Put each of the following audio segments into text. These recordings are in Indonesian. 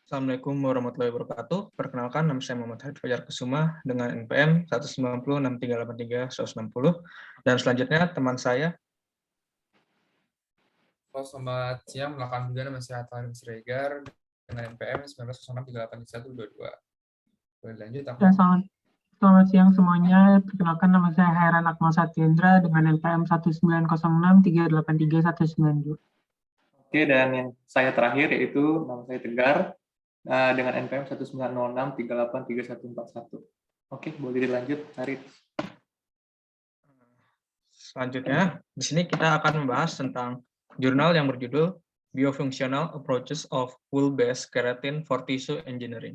Assalamualaikum warahmatullahi wabarakatuh. Perkenalkan, nama saya Muhammad Harid Fajar Kusuma dengan NPM 1906383-160. Dan selanjutnya teman saya. Halo, selamat siang. Melakukan juga nama saya Hatta Harim Siregar dengan NPM 1906383122. Boleh lanjut, aku. Ya, selamat siang semuanya. Perkenalkan, nama saya Hairan Akmal Satyendra dengan NPM 1906383-192. Oke, dan yang saya terakhir yaitu nama saya Tegar dengan NPM 1906383141. Oke, boleh dilanjut, Harit. Selanjutnya, di sini kita akan membahas tentang jurnal yang berjudul Biofunctional Approaches of Wool-Based Keratin for Tissue Engineering.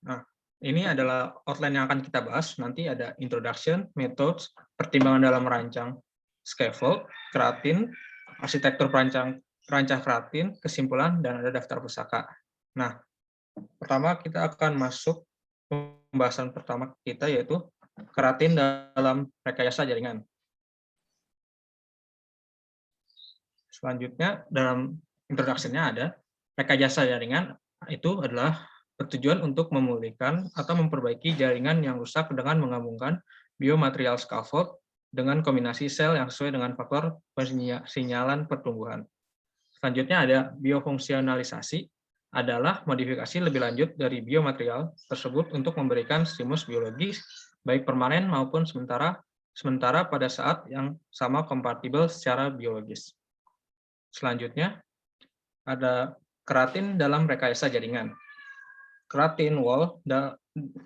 Nah, ini adalah outline yang akan kita bahas. Nanti ada introduction, methods, pertimbangan dalam merancang scaffold, keratin, arsitektur perancang keratin, kesimpulan, dan ada daftar pusaka. Nah, pertama kita akan masuk pembahasan pertama kita, yaitu keratin dalam rekayasa jaringan. Selanjutnya, dalam introduction-nya ada rekayasa jaringan itu adalah bertujuan untuk memulihkan atau memperbaiki jaringan yang rusak dengan menggabungkan biomaterial scaffold dengan kombinasi sel yang sesuai dengan faktor pensinyalan pertumbuhan. Selanjutnya ada biofungsionalisasi, adalah modifikasi lebih lanjut dari biomaterial tersebut untuk memberikan stimulus biologis, baik permanen maupun sementara pada saat yang sama kompatibel secara biologis. Selanjutnya, ada keratin dalam rekayasa jaringan. Keratin wall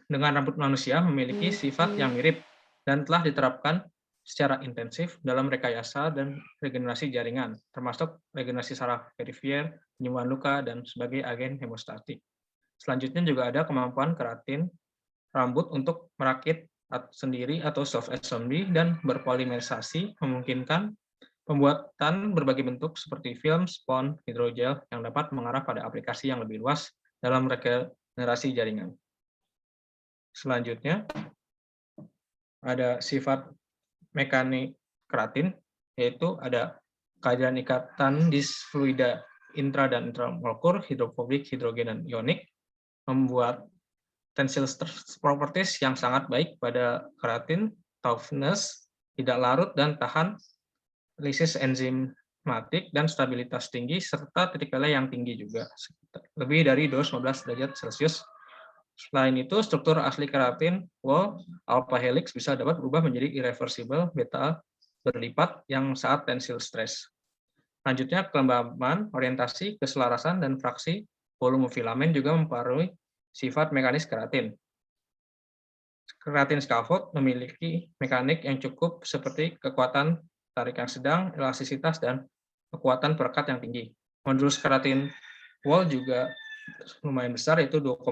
dengan rambut manusia memiliki sifat yang mirip dan telah diterapkan secara intensif dalam rekayasa dan regenerasi jaringan, termasuk regenerasi saraf perifer, penyembuhan luka, dan sebagai agen hemostatik. Selanjutnya juga ada kemampuan keratin rambut untuk merakit sendiri atau self-assembly dan berpolimerisasi, memungkinkan pembuatan berbagai bentuk seperti film, spons, hidrogel yang dapat mengarah pada aplikasi yang lebih luas dalam regenerasi jaringan. Selanjutnya, ada sifat mekanik keratin, yaitu ada kehadiran ikatan disfluida intra dan intramolekuler, hidrofobik, hidrogen, dan ionik, membuat tensile properties yang sangat baik pada keratin, toughness, tidak larut dan tahan, lisis enzimatik, dan stabilitas tinggi, serta titik leleh yang tinggi juga, lebih dari 215 derajat Celcius. Selain itu, struktur asli keratin wall alpha helix bisa dapat berubah menjadi irreversible beta berlipat yang saat tensil stress. Selanjutnya, kelembaban, orientasi, keselarasan, dan fraksi volume filamen juga mempengaruhi sifat mekanis keratin. Keratin scaffold memiliki mekanik yang cukup seperti kekuatan tarik yang sedang, elastisitas, dan kekuatan perekat yang tinggi. Modulus keratin wall juga lumayan besar, yaitu 2,5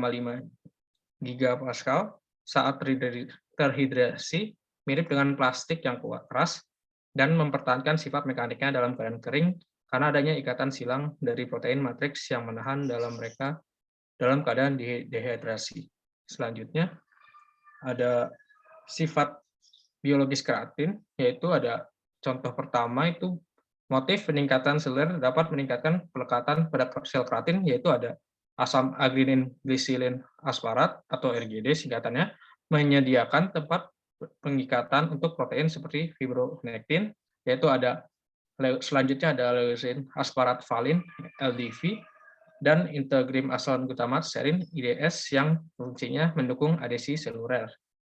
gigapascal saat terhidrasi, mirip dengan plastik yang keras, dan mempertahankan sifat mekaniknya dalam keadaan kering karena adanya ikatan silang dari protein matriks yang menahan mereka dalam keadaan dehidrasi. Selanjutnya, ada sifat biologis keratin, yaitu ada contoh pertama itu motif peningkatan seluler dapat meningkatkan pelekatan pada sel keratin, yaitu ada asam agrinin glisilin asparat atau RGD singkatannya, menyediakan tempat pengikatan untuk protein seperti fibronektin, yaitu ada selanjutnya ada leucin asparat valin LDV dan integrin azolat glutamat serin IDS yang fungsinya mendukung adesi seluler.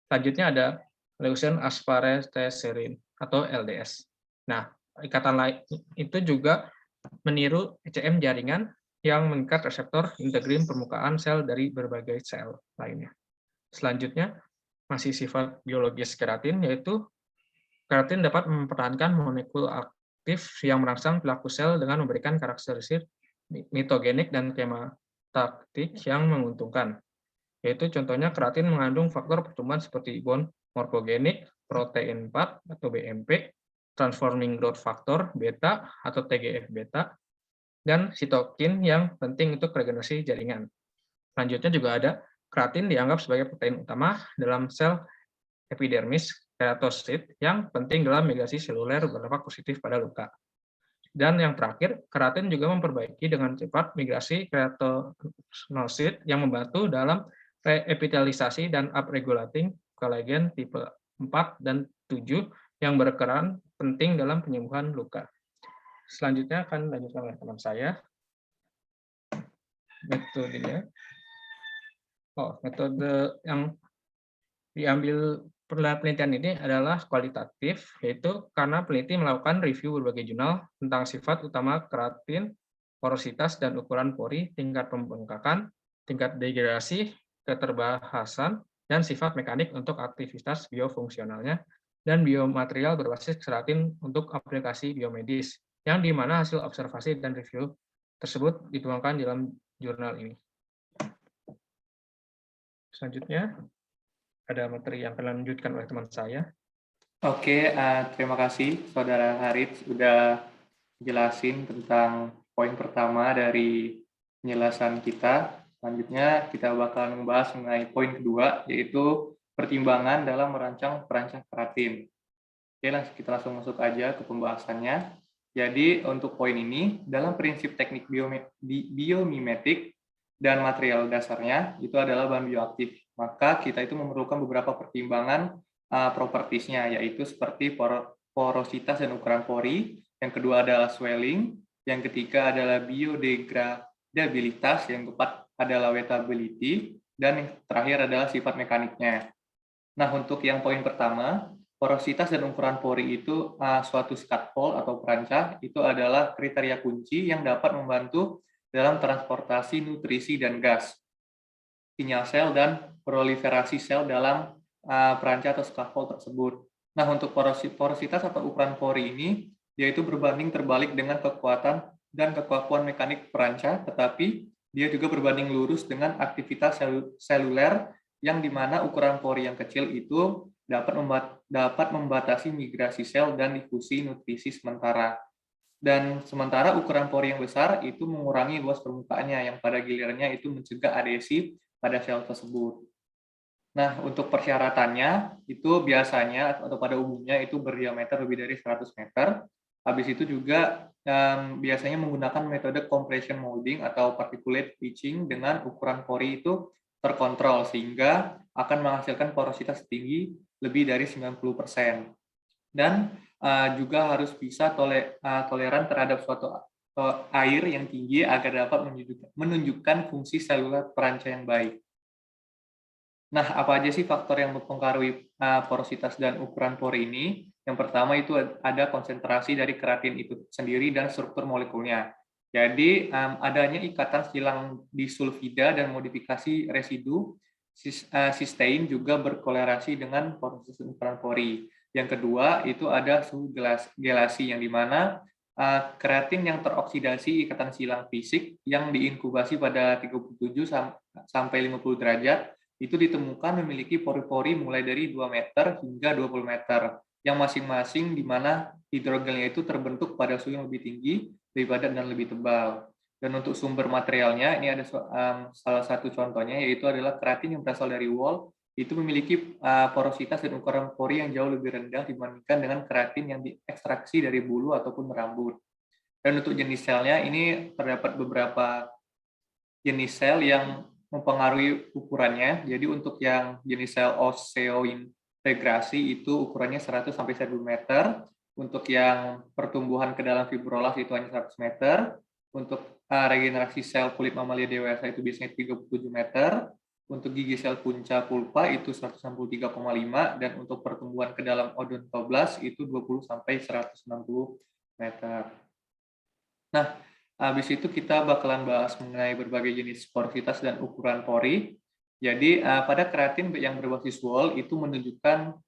Selanjutnya ada leucin aspartate-serin atau LDS. Nah, ikatan lain itu juga meniru ECM jaringan yang mengikat reseptor integrin permukaan sel dari berbagai sel lainnya. Selanjutnya, masih sifat biologis keratin, yaitu keratin dapat mempertahankan molekul aktif yang merangsang perilaku sel dengan memberikan karakteristik mitogenik dan kemotaktik yang menguntungkan. Yaitu contohnya keratin mengandung faktor pertumbuhan seperti bond morfogenik, protein 4 atau BMP, transforming growth factor beta atau TGF-beta, dan sitokin yang penting untuk regenerasi jaringan. Selanjutnya juga ada keratin dianggap sebagai protein utama dalam sel epidermis keratosit yang penting dalam migrasi seluler berdampak positif pada luka. Dan yang terakhir, keratin juga memperbaiki dengan cepat migrasi keratinosit yang membantu dalam reepitelisasi dan upregulating kolagen tipe 4 dan 7 yang berperan penting dalam penyembuhan luka. Selanjutnya akan dilanjutkan oleh teman saya. Metodenya. Metode yang diambil penelitian ini adalah kualitatif, yaitu karena peneliti melakukan review berbagai jurnal tentang sifat utama keratin, porositas, dan ukuran pori, tingkat pembengkakan, tingkat degradasi, keterbahasan, dan sifat mekanik untuk aktivitas biofungsionalnya, dan biomaterial berbasis keratin untuk aplikasi biomedis, yang di mana hasil observasi dan review tersebut dituangkan dalam jurnal ini. Selanjutnya, ada materi yang akan dilanjutkan oleh teman saya. Oke, terima kasih Saudara Harith sudah jelasin tentang poin pertama dari penjelasan kita. Selanjutnya kita bakal membahas mengenai poin kedua, yaitu pertimbangan dalam merancang perancang keratin. Oke, kita langsung masuk aja ke pembahasannya. Jadi untuk poin ini, dalam prinsip teknik biomimetik dan material dasarnya, itu adalah bahan bioaktif. Maka kita itu memerlukan beberapa pertimbangan propertiesnya, yaitu seperti porositas dan ukuran pori, yang kedua adalah swelling, yang ketiga adalah biodegradabilitas, yang keempat adalah wettability, dan yang terakhir adalah sifat mekaniknya. Nah, untuk yang poin pertama, porositas dan ukuran pori itu suatu scaffold atau perancah, itu adalah kriteria kunci yang dapat membantu dalam transportasi nutrisi dan gas, sinyal sel, dan proliferasi sel dalam perancah atau scaffold tersebut. Nah, untuk porositas atau ukuran pori ini, yaitu berbanding terbalik dengan kekuatan dan kekuatan mekanik perancah, tetapi dia juga berbanding lurus dengan aktivitas seluler, yang dimana ukuran pori yang kecil itu dapat membatasi migrasi sel dan difusi nutrisi sementara. Dan sementara ukuran pori yang besar itu mengurangi luas permukaannya, yang pada gilirannya itu mencegah adhesi pada sel tersebut. Nah, untuk persyaratannya itu biasanya atau pada umumnya itu berdiameter lebih dari 100 meter. Habis itu juga biasanya menggunakan metode compression molding atau particulate pitching dengan ukuran pori itu terkontrol sehingga akan menghasilkan porositas tinggi lebih dari 90%. Dan juga harus bisa toleran terhadap suatu air yang tinggi agar dapat menunjukkan fungsi seluler perancah yang baik. Nah, apa aja sih faktor yang mempengaruhi porositas dan ukuran pori ini? Yang pertama itu ada konsentrasi dari keratin itu sendiri dan struktur molekulnya. Jadi, adanya ikatan silang disulfida dan modifikasi residu sistein juga berkolerasi dengan porositas dan ukuran pori. Yang kedua, itu ada suhu gelasi, yang dimana keratin yang teroksidasi ikatan silang fisik yang diinkubasi pada 37 sampai 50 derajat, itu ditemukan memiliki pori-pori mulai dari 2 meter hingga 20 meter, yang masing-masing di mana hidrogelnya itu terbentuk pada suhu yang lebih tinggi, lebih padat, dan lebih tebal. Dan untuk sumber materialnya, ini ada salah satu contohnya, yaitu adalah keratin yang berasal dari wol, itu memiliki porositas dan ukuran pori yang jauh lebih rendah dibandingkan dengan keratin yang diekstraksi dari bulu ataupun rambut. Dan untuk jenis selnya, ini terdapat beberapa jenis sel yang mempengaruhi ukurannya. Jadi untuk yang jenis sel oseointegrasi itu ukurannya 100 sampai 1000 meter. Untuk yang pertumbuhan ke dalam fibrolas itu hanya 100 meter. Untuk regenerasi sel kulit mamalia dewasa itu biasanya 37 meter. Untuk gigi sel punca pulpa itu 163,5, dan untuk pertumbuhan ke dalam odontoblas itu 20 sampai 160 meter. Nah, habis itu kita bakalan bahas mengenai berbagai jenis porositas dan ukuran pori. Jadi pada keratin yang berbasis wol itu menunjukkan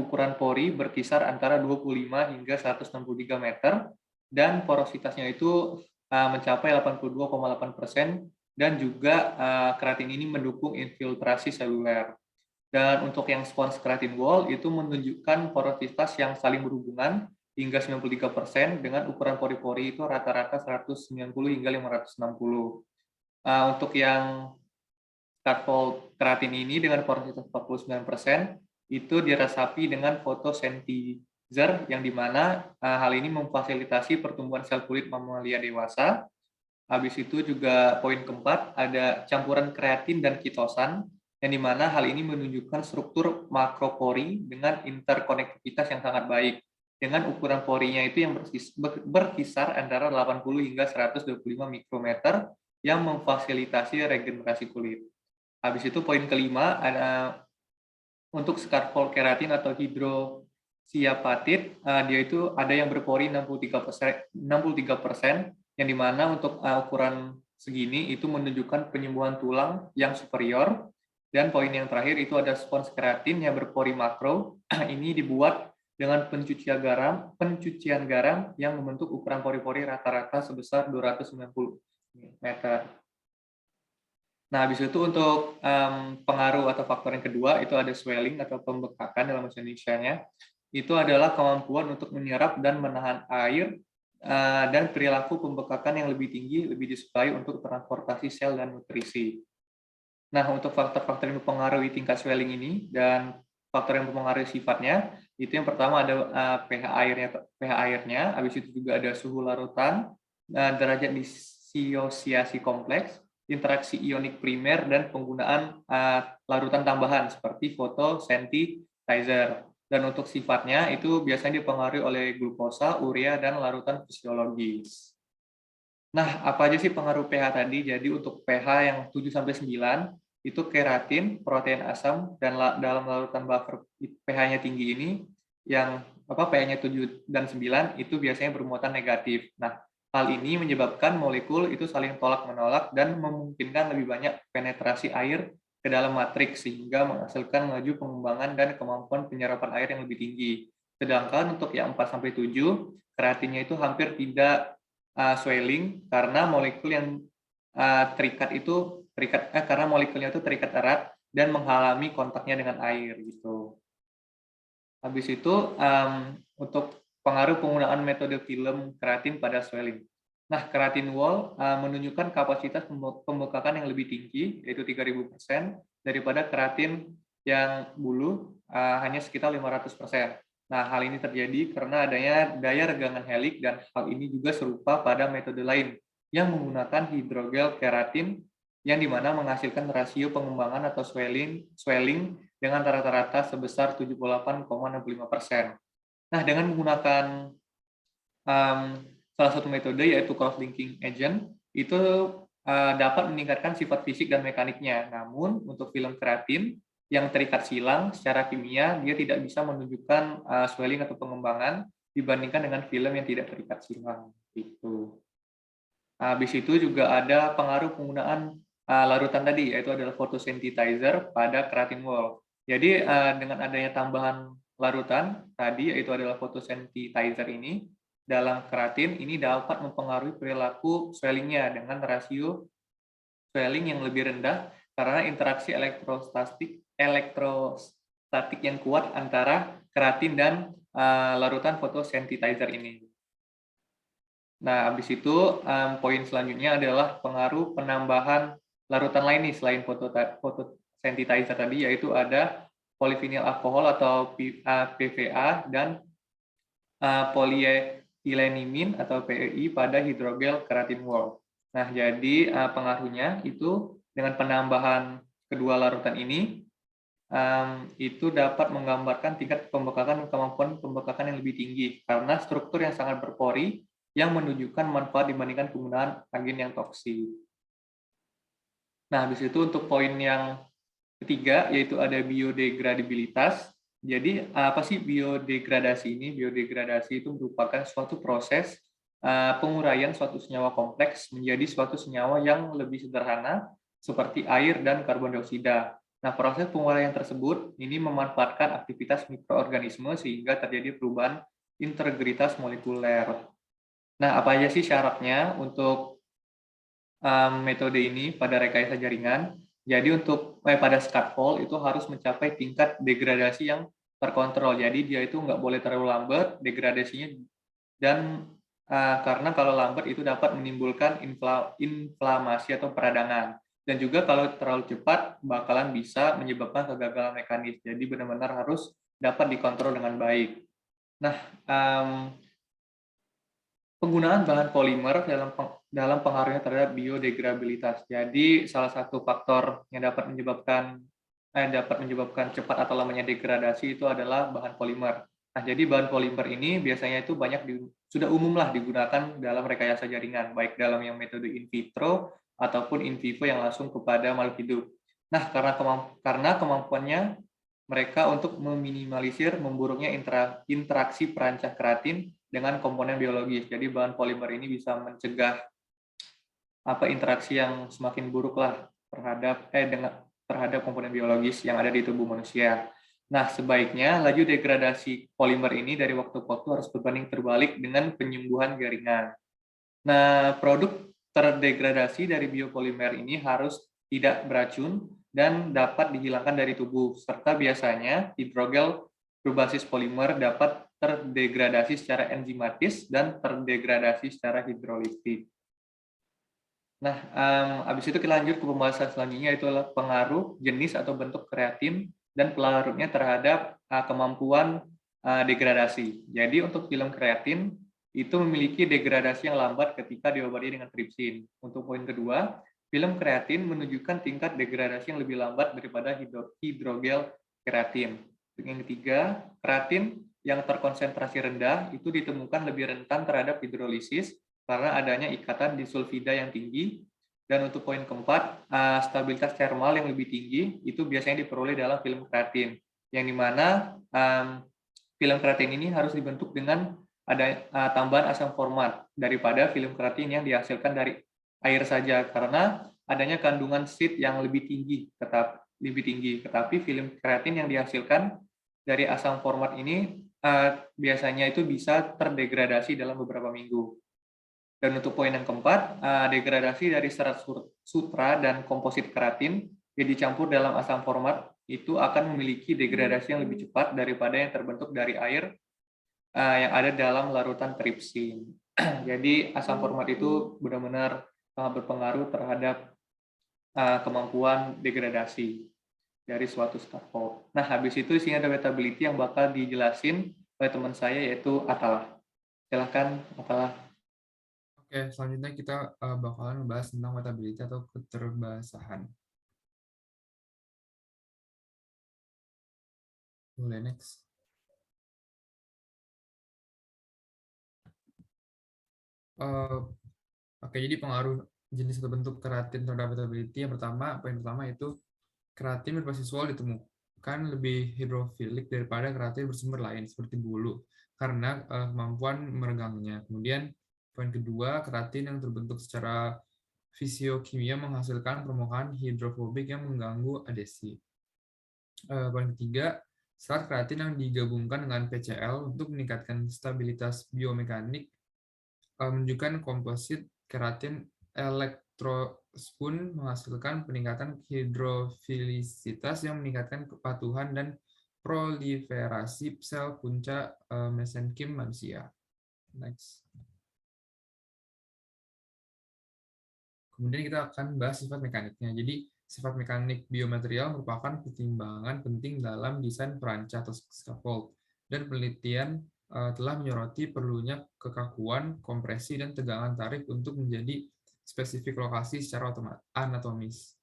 ukuran pori berkisar antara 25 hingga 163 meter, dan porositasnya itu mencapai 82,8%, dan juga keratin ini mendukung infiltrasi seluler. Dan untuk yang spons keratin wol itu menunjukkan porositas yang saling berhubungan hingga 93%, dengan ukuran pori-pori itu rata-rata 190 hingga 560. Untuk yang scaffold keratin ini dengan porositas 49%, itu diresapi dengan fotosentimeter yang dimana hal ini memfasilitasi pertumbuhan sel kulit mamalia dewasa. Habis itu juga poin keempat, ada campuran kreatin dan kitosan, yang dimana hal ini menunjukkan struktur makropori dengan interkonektivitas yang sangat baik, dengan ukuran porinya itu yang berkisar antara 80 hingga 125 mikrometer, yang memfasilitasi regenerasi kulit. Habis itu poin kelima, ada untuk scarpol keratin atau hidrosiapatit, dia itu ada yang berpori 63%, yang dimana untuk ukuran segini itu menunjukkan penyembuhan tulang yang superior. Dan poin yang terakhir itu ada spons keratin yang berpori makro. Ini dibuat dengan pencucian garam yang membentuk ukuran pori-pori rata-rata sebesar 290 meter. Nah, habis itu untuk pengaruh atau faktor yang kedua itu ada swelling atau pembekakan dalam bahasa Indonesianya. Itu adalah kemampuan untuk menyerap dan menahan air dan perilaku pembekakan yang lebih tinggi lebih disukai untuk transportasi sel dan nutrisi. Nah, untuk faktor-faktor yang mempengaruhi tingkat swelling ini dan faktor yang mempengaruhi sifatnya, itu yang pertama ada pH airnya, habis itu juga ada suhu larutan, derajat disosiasi kompleks, interaksi ionik primer, dan penggunaan larutan tambahan seperti photosensitizer. Dan untuk sifatnya itu biasanya dipengaruhi oleh glukosa, urea, dan larutan fisiologis. Nah, apa aja sih pengaruh pH tadi? Jadi untuk pH yang 7-9 itu keratin, protein asam, dan dalam larutan buffer pH-nya tinggi ini yang pH-nya 7 dan 9 itu biasanya bermuatan negatif. Nah, hal ini menyebabkan molekul itu saling tolak-menolak dan memungkinkan lebih banyak penetrasi air ke dalam matriks sehingga menghasilkan laju pengembangan dan kemampuan penyerapan air yang lebih tinggi. Sedangkan untuk yang 4-7, keratinnya itu hampir tidak swelling karena molekul yang karena molekulnya itu terikat erat dan menghalangi kontaknya dengan air gitu. Habis itu untuk pengaruh penggunaan metode film keratin pada swelling. Nah, keratin wall menunjukkan kapasitas pembekakan yang lebih tinggi, yaitu 3000% daripada keratin yang bulu hanya sekitar 500%. Nah, hal ini terjadi karena adanya daya regangan helik dan hal ini juga serupa pada metode lain yang menggunakan hidrogel keratin yang dimana menghasilkan rasio pengembangan atau swelling dengan rata-rata sebesar 78,65%. Nah, dengan menggunakan salah satu metode yaitu cross-linking agent, itu dapat meningkatkan sifat fisik dan mekaniknya. Namun, untuk film keratin yang terikat silang secara kimia, dia tidak bisa menunjukkan swelling atau pengembangan dibandingkan dengan film yang tidak terikat silang. Gitu. Habis itu juga ada pengaruh penggunaan larutan tadi, yaitu adalah photosensitizer pada keratin wall. Jadi, dengan adanya tambahan larutan tadi, yaitu adalah photosensitizer ini, dalam keratin ini dapat mempengaruhi perilaku swellingnya dengan rasio swelling yang lebih rendah karena interaksi elektrostatik yang kuat antara keratin dan larutan photosensitizer ini. Nah, habis itu poin selanjutnya adalah pengaruh penambahan larutan lain nih selain photosensitizer tadi, yaitu ada polyvinyl alkohol atau PVA dan polyethylenimin atau PEI pada hidrogel keratin wall. Nah, jadi pengaruhnya itu dengan penambahan kedua larutan ini itu dapat menggambarkan tingkat pembekakan dan kemampuan pembekakan yang lebih tinggi karena struktur yang sangat berpori yang menunjukkan manfaat dibandingkan penggunaan agen yang toksik. Nah, habis itu untuk poin yang ketiga yaitu ada biodegradabilitas. Jadi apa sih biodegradasi ini? Biodegradasi itu merupakan suatu proses penguraian suatu senyawa kompleks menjadi suatu senyawa yang lebih sederhana seperti air dan karbon dioksida. Nah, proses penguraian tersebut ini memanfaatkan aktivitas mikroorganisme sehingga terjadi perubahan integritas molekuler. Nah, apa aja sih syaratnya untuk metode ini pada rekayasa jaringan? Jadi untuk pada scaffold itu harus mencapai tingkat degradasi yang terkontrol. Jadi dia itu nggak boleh terlalu lambat degradasinya dan karena kalau lambat itu dapat menimbulkan inflamasi atau peradangan. Dan juga kalau terlalu cepat bakalan bisa menyebabkan kegagalan mekanis. Jadi benar-benar harus dapat dikontrol dengan baik. Nah, penggunaan bahan polimer dalam pengaruhnya terhadap biodegradabilitas. Jadi salah satu faktor yang dapat menyebabkan cepat atau lamanya degradasi itu adalah bahan polimer. Nah, jadi bahan polimer ini biasanya itu sudah umumlah digunakan dalam rekayasa jaringan, baik dalam yang metode in vitro ataupun in vivo yang langsung kepada makhluk hidup. Nah, karena kemampuannya mereka untuk meminimalisir memburuknya interaksi perancah keratin dengan komponen biologis. Jadi bahan polimer ini bisa mencegah interaksi yang semakin buruk lah terhadap komponen biologis yang ada di tubuh manusia. Nah, sebaiknya laju degradasi polimer ini dari waktu ke waktu harus berbanding terbalik dengan penyembuhan jaringan. Nah, produk terdegradasi dari biopolimer ini harus tidak beracun dan dapat dihilangkan dari tubuh, serta biasanya hidrogel berbasis polimer dapat terdegradasi secara enzimatis dan terdegradasi secara hidrolitik. Nah, habis itu kita lanjut ke pembahasan selanjutnya, yaitu adalah pengaruh jenis atau bentuk kreatin dan pelarutnya terhadap kemampuan degradasi. Jadi untuk film kreatin itu memiliki degradasi yang lambat ketika diobati dengan tripsin. Untuk poin kedua, film kreatin menunjukkan tingkat degradasi yang lebih lambat daripada hidrogel kreatin. Yang ketiga, kreatin yang terkonsentrasi rendah itu ditemukan lebih rentan terhadap hidrolisis karena adanya ikatan disulfida yang tinggi. Dan untuk poin keempat, stabilitas termal yang lebih tinggi itu biasanya diperoleh dalam film kreatin, yang dimana film kreatin ini harus dibentuk dengan ada tambahan asam format daripada film kreatin yang dihasilkan dari air saja, karena adanya kandungan zat yang lebih tinggi. Tetapi film kreatin yang dihasilkan dari asam format ini biasanya itu bisa terdegradasi dalam beberapa minggu. Dan untuk poin yang keempat, degradasi dari serat sutra dan komposit keratin yang dicampur dalam asam format itu akan memiliki degradasi yang lebih cepat daripada yang terbentuk dari air yang ada dalam larutan tripsin. Jadi asam format itu benar-benar sangat berpengaruh terhadap kemampuan degradasi dari suatu scaffold. Nah, habis itu isinya ada wettability yang bakal dijelasin oleh teman saya, yaitu Atala. Silakan, Atala. Oke, selanjutnya kita bakalan membahas tentang wettability atau keterbasahan. Boleh next. Oke, jadi pengaruh jenis atau bentuk keratin terhadap wettability yang poin pertama itu keratin berbasis wol ditemukan lebih hidrofilik daripada keratin bersumber lain seperti bulu karena kemampuan meregangnya. Kemudian poin kedua, keratin yang terbentuk secara fisiokimia menghasilkan permukaan hidrofobik yang mengganggu adesi. Poin ketiga, serat keratin yang digabungkan dengan PCl untuk meningkatkan stabilitas biomekanik menunjukkan komposit keratin elektrospun menghasilkan peningkatan hidrofilisitas yang meningkatkan kepatuhan dan proliferasi sel punca mesenkim manusia. Next. Kemudian kita akan bahas sifat mekaniknya. Jadi sifat mekanik biomaterial merupakan pertimbangan penting dalam desain perancah atau scaffold, dan penelitian telah menyoroti perlunya kekakuan, kompresi, dan tegangan tarik untuk menjadi spesifik lokasi secara anatomis.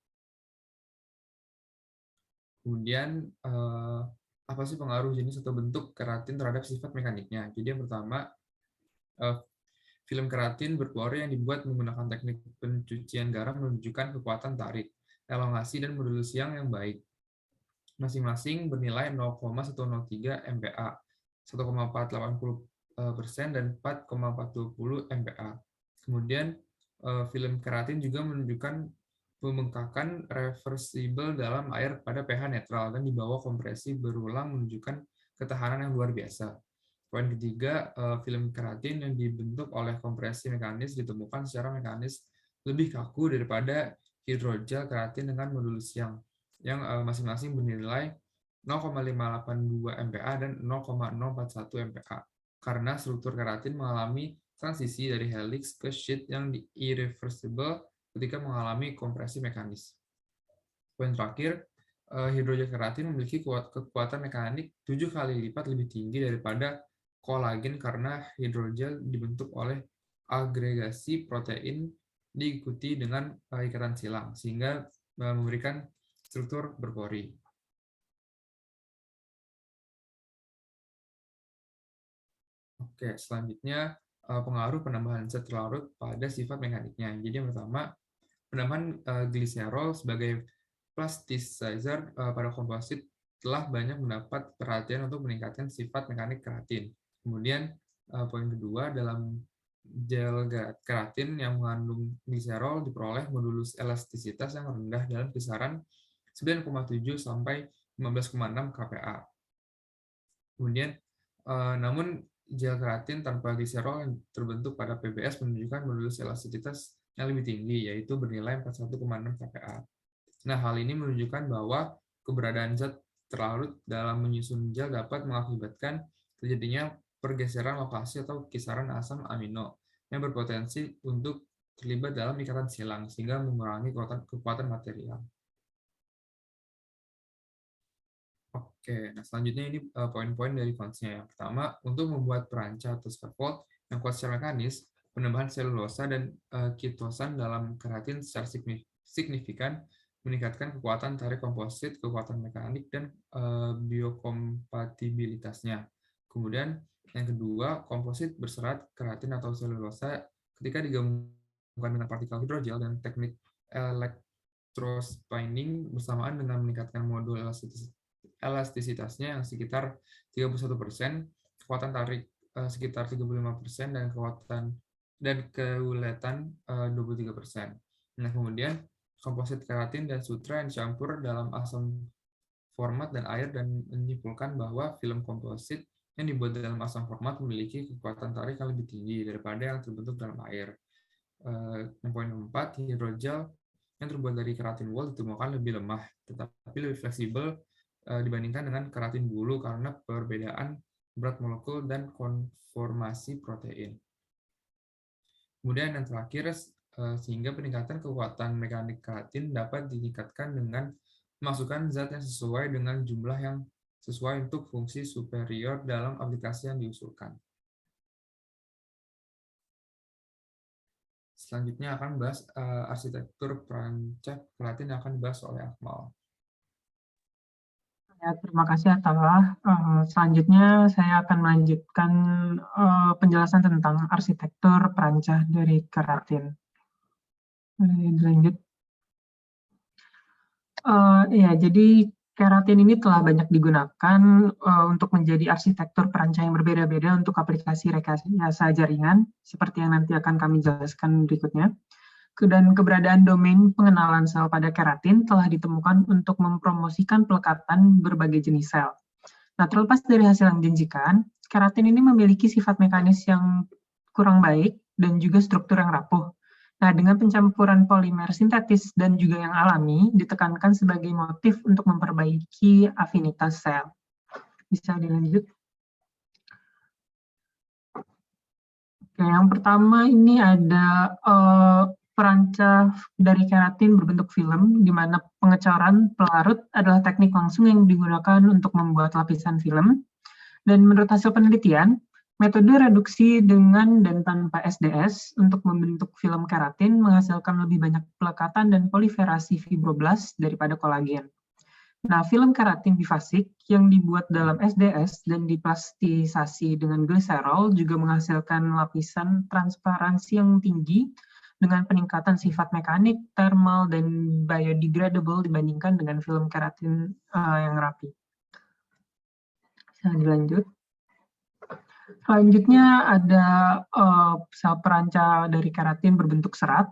Kemudian, apa sih pengaruh jenis atau bentuk keratin terhadap sifat mekaniknya? Jadi yang pertama, film keratin berpori yang dibuat menggunakan teknik pencucian garam menunjukkan kekuatan tarik, elongasi, dan modulus yang baik. Masing-masing bernilai 0,103 MPa, 1,480% dan 4,420 MPa. Kemudian film keratin juga menunjukkan pembengkakan reversibel dalam air pada pH netral dan di bawah kompresi berulang menunjukkan ketahanan yang luar biasa. Poin ketiga, film keratin yang dibentuk oleh kompresi mekanis ditemukan secara mekanis lebih kaku daripada hidrogel keratin dengan modulus yang masing-masing bernilai 0,582 MPa dan 0,041 MPa, karena struktur keratin mengalami transisi dari helix ke sheet yang irreversible ketika mengalami kompresi mekanis. Poin terakhir, hidrogel keratin memiliki kekuatan mekanik 7 kali lipat lebih tinggi daripada kolagen karena hidrogel dibentuk oleh agregasi protein diikuti dengan ikatan silang, sehingga memberikan struktur berpori. Oke, selanjutnya pengaruh penambahan zat larut pada sifat mekaniknya. Jadi yang pertama, penambahan gliserol sebagai plasticizer pada komposit telah banyak mendapat perhatian untuk meningkatkan sifat mekanik keratin. Kemudian poin kedua, dalam gel keratin yang mengandung gliserol diperoleh modulus elastisitas yang rendah dalam kisaran 9,7 sampai 15,6 kPa. Kemudian, namun gel keratin tanpa gliserol yang terbentuk pada PBS menunjukkan modulus elastisitas yang lebih tinggi, yaitu bernilai 41,6 kPa. Nah, hal ini menunjukkan bahwa keberadaan zat terlarut dalam menyusun gel dapat mengakibatkan terjadinya pergeseran lokasi atau kisaran asam amino yang berpotensi untuk terlibat dalam ikatan silang, sehingga mengurangi kekuatan material. Oke, nah selanjutnya ini poin-poin dari quants-nya. Yang pertama, untuk membuat perancah atau scaffold yang kuat secara mekanis, penambahan selulosa dan kitosan dalam keratin secara signifikan meningkatkan kekuatan tarik komposit, kekuatan mekanik, dan biokompatibilitasnya. Kemudian yang kedua, komposit berserat keratin atau selulosa ketika digabungkan dengan partikel hidrogel dan teknik electrospinning bersamaan dengan meningkatkan modul elastisitasnya yang sekitar 31%, kekuatan tarik sekitar 35%, dan keuletan 23%. Nah, kemudian komposit keratin dan sutra yang dicampur dalam asam format dan air dan menyimpulkan bahwa film komposit yang dibuat dalam asam format memiliki kekuatan tarik yang lebih tinggi daripada yang terbentuk dalam air. Yang poin keempat, hidrogel yang terbuat dari keratin wol ditemukan lebih lemah, tetapi lebih fleksibel dibandingkan dengan keratin bulu karena perbedaan berat molekul dan konformasi protein. Kemudian yang terakhir, sehingga peningkatan kekuatan mekanik keratin dapat ditingkatkan dengan memasukkan zat yang sesuai dengan jumlah yang sesuai untuk fungsi superior dalam aplikasi yang diusulkan. Selanjutnya akan bahas arsitektur perancah keratin yang akan dibahas oleh Akmal. Ya, terima kasih Atta. Selanjutnya saya akan melanjutkan penjelasan tentang arsitektur perancah dari keratin. Lanjut. Ya, jadi keratin ini telah banyak digunakan untuk menjadi arsitektur perancah yang berbeda-beda untuk aplikasi rekayasa jaringan, seperti yang nanti akan kami jelaskan berikutnya. Dan keberadaan domain pengenalan sel pada keratin telah ditemukan untuk mempromosikan pelekatan berbagai jenis sel. Nah, terlepas dari hasil yang dijanjikan, keratin ini memiliki sifat mekanis yang kurang baik dan juga struktur yang rapuh. Nah, dengan pencampuran polimer sintetis dan juga yang alami, ditekankan sebagai motif untuk memperbaiki afinitas sel. Bisa dilanjut. Oke, yang pertama ini ada perancah dari keratin berbentuk film, di mana pengecoran pelarut adalah teknik langsung yang digunakan untuk membuat lapisan film. Dan menurut hasil penelitian, metode reduksi dengan dan tanpa SDS untuk membentuk film keratin menghasilkan lebih banyak pelekatan dan proliferasi fibroblast daripada kolagen. Nah, film keratin bifasik yang dibuat dalam SDS dan diplastisasi dengan gliserol juga menghasilkan lapisan transparansi yang tinggi dengan peningkatan sifat mekanik, thermal, dan biodegradable dibandingkan dengan film keratin yang rapi. Bisa dilanjut. Selanjutnya ada sel perancah dari keratin berbentuk serat.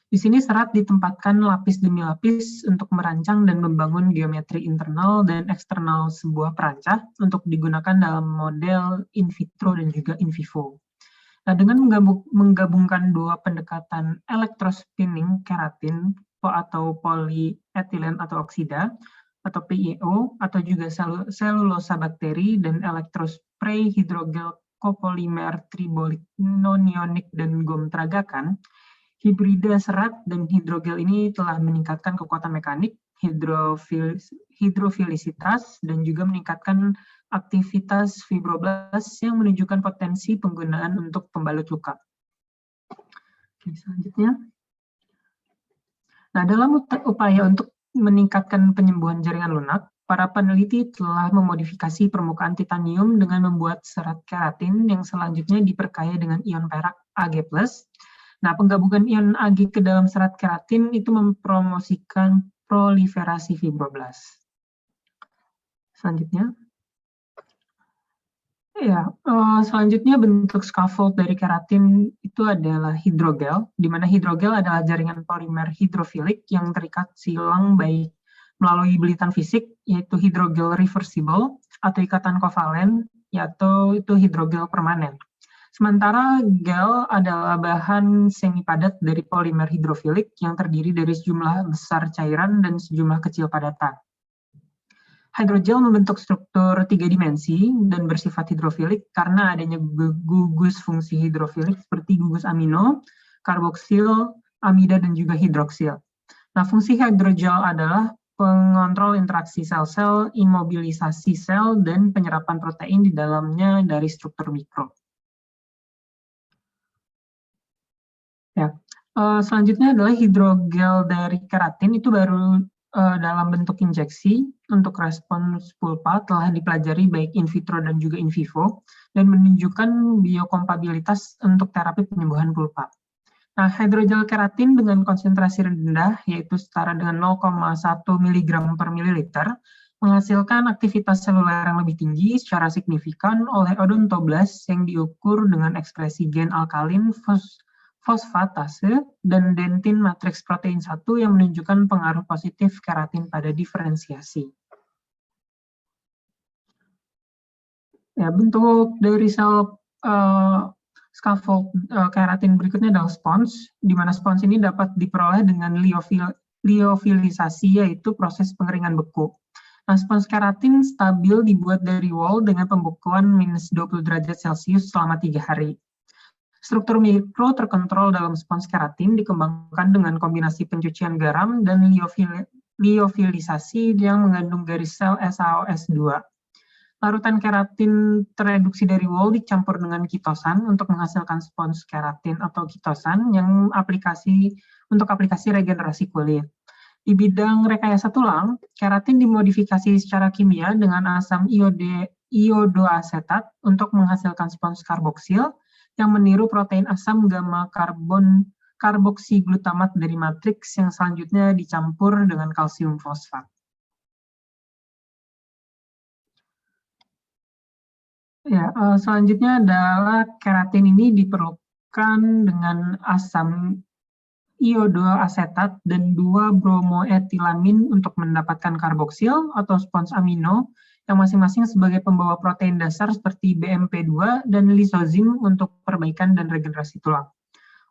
Di sini serat ditempatkan lapis demi lapis untuk merancang dan membangun geometri internal dan eksternal sebuah perancah untuk digunakan dalam model in vitro dan juga in vivo. Nah, dengan menggabungkan dua pendekatan elektrospinning keratin atau polyethylene atau oksida atau PEO atau juga selulosa bakteri dan elektrospray hidrogel copolymer tribolinonionic dan gom teragakan, hibrida serat dan hidrogel ini telah meningkatkan kekuatan mekanik, hidrofilisitas, dan juga meningkatkan aktivitas fibroblast yang menunjukkan potensi penggunaan untuk pembalut luka. Oke, selanjutnya. Nah, dalam upaya untuk meningkatkan penyembuhan jaringan lunak, para peneliti telah memodifikasi permukaan titanium dengan membuat serat keratin yang selanjutnya diperkaya dengan ion perak Ag+. Nah, penggabungan ion Ag ke dalam serat keratin itu mempromosikan proliferasi fibroblast. Selanjutnya. Ya, selanjutnya bentuk scaffold dari keratin itu adalah hidrogel, di mana hidrogel adalah jaringan polimer hidrofilik yang terikat silang baik melalui belitan fisik, yaitu hidrogel reversible, atau ikatan kovalen, yaitu itu hidrogel permanen. Sementara gel adalah bahan semi padat dari polimer hidrofilik yang terdiri dari sejumlah besar cairan dan sejumlah kecil padatan. Hidrogel membentuk struktur 3 dimensi dan bersifat hidrofilik karena adanya gugus fungsi hidrofilik seperti gugus amino, karboksil, amida, dan juga hidroksil. Nah, fungsi hidrogel adalah pengontrol interaksi sel-sel, imobilisasi sel, dan penyerapan protein di dalamnya dari struktur mikro. Ya, selanjutnya adalah hidrogel dari keratin itu baru dalam bentuk injeksi untuk respons pulpa telah dipelajari baik in vitro dan juga in vivo dan menunjukkan biokompatibilitas untuk terapi penyembuhan pulpa. Nah, hidrogel keratin dengan konsentrasi rendah yaitu setara dengan 0,1 mg per mililiter menghasilkan aktivitas seluler yang lebih tinggi secara signifikan oleh odontoblas yang diukur dengan ekspresi gen alkalin fosfatase dan dentin matriks protein 1 yang menunjukkan pengaruh positif keratin pada diferensiasi. Ya, bentuk dari sel scaffold keratin berikutnya adalah spons, di mana spons ini dapat diperoleh dengan liofilisasi, yaitu proses pengeringan beku. Nah, spons keratin stabil dibuat dari wol dengan pembekuan minus 20 derajat Celcius selama 3 hari. Struktur mikro terkontrol dalam spons keratin dikembangkan dengan kombinasi pencucian garam dan liofilisasi yang mengandung garis sel SaOS2. Larutan keratin tereduksi dari wol dicampur dengan kitosan untuk menghasilkan spons keratin atau kitosan yang untuk aplikasi regenerasi kulit. Di bidang rekayasa tulang, keratin dimodifikasi secara kimia dengan asam iodoasetat untuk menghasilkan spons karboksil yang meniru protein asam gamma karboksiglutamat dari matriks yang selanjutnya dicampur dengan kalsium fosfat. Ya, selanjutnya adalah keratin ini diperlukan dengan asam iodoasetat dan 2-bromoetilamin untuk mendapatkan karboksil atau spons amino yang masing-masing sebagai pembawa protein dasar seperti BMP2 dan lisozim untuk perbaikan dan regenerasi tulang.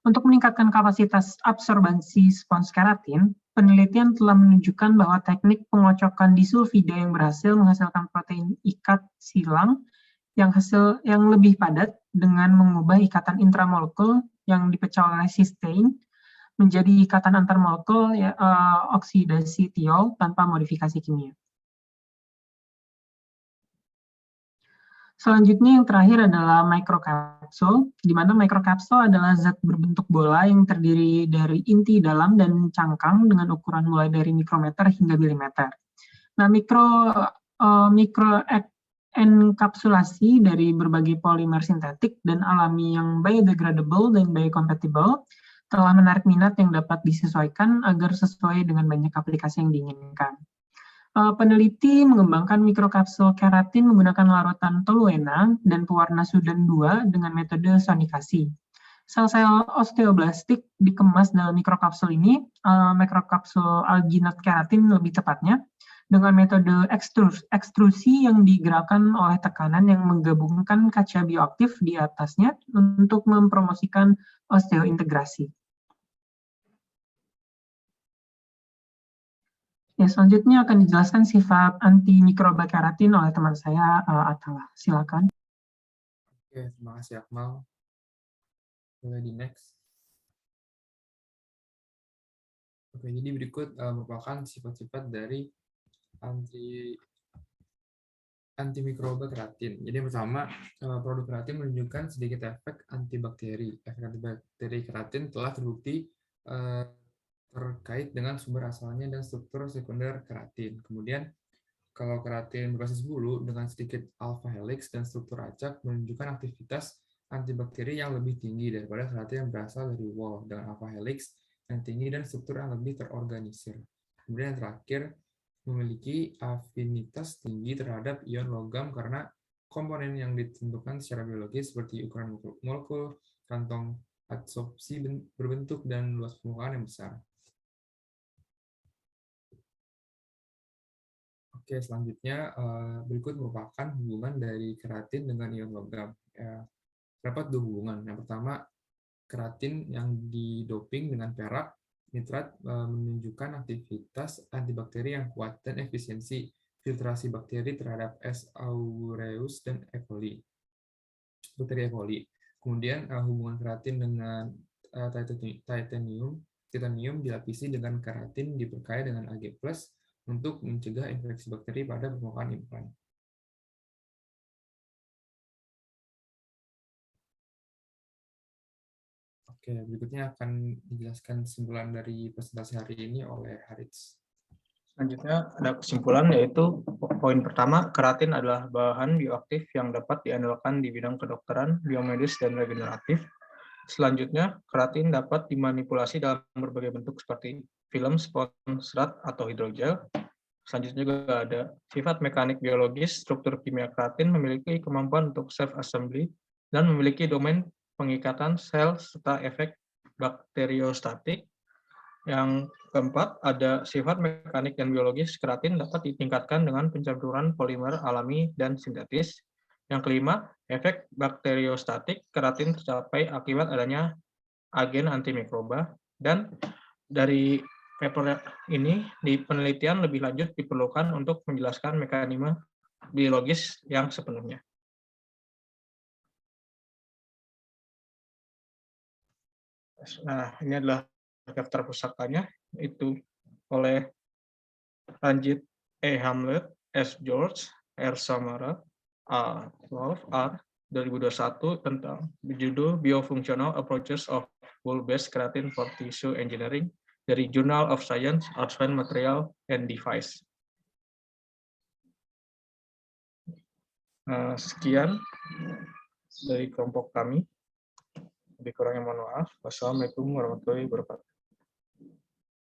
Untuk meningkatkan kapasitas absorbansi spons keratin, penelitian telah menunjukkan bahwa teknik pengocokan disulfida yang berhasil menghasilkan protein ikat silang yang lebih padat dengan mengubah ikatan intramolekul yang dipecah oleh cysteine menjadi ikatan antarmolekul oksidasi tiol tanpa modifikasi kimia. Selanjutnya yang terakhir adalah mikrokapsul, di mana mikrokapsul adalah zat berbentuk bola yang terdiri dari inti dalam dan cangkang dengan ukuran mulai dari mikrometer hingga milimeter. Nah, mikroenkapsulasi dari berbagai polimer sintetik dan alami yang biodegradable dan biocompatible telah menarik minat yang dapat disesuaikan agar sesuai dengan banyak aplikasi yang diinginkan. Peneliti mengembangkan mikrokapsul keratin menggunakan larutan toluena dan pewarna Sudan 2 dengan metode sonikasi. Sel-sel osteoblastik dikemas dalam mikrokapsul ini, mikrokapsul alginat keratin lebih tepatnya, dengan metode ekstrusi yang digerakkan oleh tekanan yang menggabungkan kaca bioaktif di atasnya untuk mempromosikan osteointegrasi. Ya, selanjutnya akan dijelaskan sifat antimikroba keratin oleh teman saya, Atala. Silakan. Oke, terima kasih Akmal. Boleh di next. Oke, jadi berikut merupakan sifat-sifat dari antimikroba keratin. Jadi yang pertama, produk keratin menunjukkan sedikit efek antibakteri. Efek antibakteri keratin telah terbukti terkait dengan sumber asalnya dan struktur sekunder keratin. Kemudian, kalau keratin berbasis bulu dengan sedikit alpha helix dan struktur acak menunjukkan aktivitas antibakteri yang lebih tinggi daripada keratin yang berasal dari wall dengan alpha helix yang tinggi dan struktur yang lebih terorganisir. Kemudian yang terakhir, memiliki afinitas tinggi terhadap ion logam karena komponen yang ditentukan secara biologis seperti ukuran molekul, kantong adsorpsi berbentuk, dan luas permukaan yang besar. Oke, selanjutnya berikut merupakan hubungan dari keratin dengan ion logam. Terdapat dua hubungan. Yang pertama, keratin yang didoping dengan perak nitrat menunjukkan aktivitas antibakteri yang kuat dan efisiensi filtrasi bakteri terhadap S. aureus dan E. coli. Bakteri E. coli. Kemudian hubungan keratin dengan titanium dilapisi dengan keratin diperkaya dengan Ag+ untuk mencegah infeksi bakteri pada permukaan implan. Oke, berikutnya akan dijelaskan kesimpulan dari presentasi hari ini oleh Harits. Selanjutnya ada kesimpulan, yaitu poin pertama, keratin adalah bahan bioaktif yang dapat diandalkan di bidang kedokteran, biomedis, dan regeneratif. Selanjutnya, keratin dapat dimanipulasi dalam berbagai bentuk seperti film, spons, serat, atau hidrogel. Selanjutnya juga ada sifat mekanik biologis. Struktur kimia keratin memiliki kemampuan untuk self-assembly dan memiliki domain pengikatan sel serta efek bakteriostatik. Yang keempat, ada sifat mekanik dan biologis keratin dapat ditingkatkan dengan pencampuran polimer alami dan sintetis. Yang kelima, efek bakteriostatik keratin tercapai akibat adanya agen antimikroba. Dan dari paper ini, di penelitian lebih lanjut diperlukan untuk menjelaskan mekanisme biologis yang sepenuhnya. Nah, ini adalah daftar pusakanya, itu oleh Ranjit E. Hamlet, S. George, R. Samara, A. Wolf, R. 2021 tentang berjudul Biofunctional Approaches of Wool-Based Keratin for Tissue Engineering dari Journal of Science, Advanced Material and Device. Sekian dari kelompok kami. Lebih kurangnya mohon maaf. Wassalamualaikum warahmatullahi wabarakatuh.